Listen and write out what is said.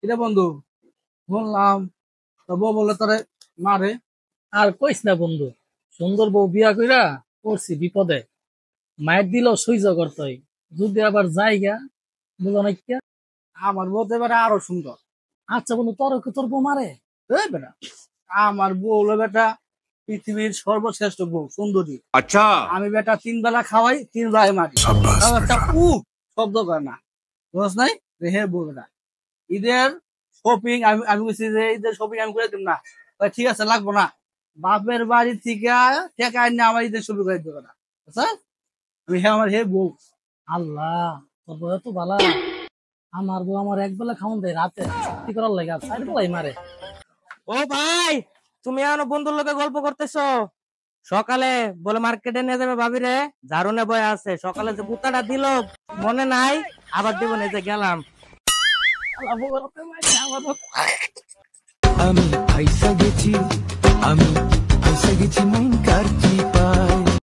কিরে বন্ধু, বললাম তো বউ বলে তোরে মারে। আর কইস না বন্ধু, সুন্দর বউ বিয়া কইরা পড়ছি বিপদে। মায়ের দিল সহ্য করতই, যদি আবার জায়গা বুঝো না কিয়া। আমার বউ তো এবারে আরো সুন্দর। আচ্ছা বন্ধু, তোর বউ মারে? এই বেটা, আমার বউ হলো বেটা পৃথিবীর সর্বশ্রেষ্ঠ বউ, সুন্দরী। अच्छा। আমি বেটা 3 বেলা খাওয়াই, 3 বেলায় মারি। शाबाश তাও একটা बेटा। শব্দ করে না। বুঝছ নাই? হে বউ বেটা, ঈদের শপিং আমি আমি বলছি যে ঈদের শপিং আমি করে দিব না। কয়, ঠিক আছে, লাগবো না। বাপের বাড়ি থেকে টাকা এনে আমার ঈদের শপিং করে দেবে না, বুঝছ? আমি আমার হে বউ। আল্লাহ, তোর বউ তো বালা। আমার বউ আমার এক বেলা খাওন দেয় রাতে, সত্যি করার লাগে, আর 4 বেলাই মারে। ও ভাই, তুমি এখনো বন্ধুর লোকে গল্প করতেছো? সকালে বলে মার্কেটে নিয়ে যাবে ভাবিরে, ঝাড়ু নে বয়ে আছে। সকালে যে বুতাটা দিল মনে নাই, আবার দিব না, এই যে গেলাম। আল্লাহ, বউ রাতে মারে আমার বউ। আমি ফাইসা গেছি, আমি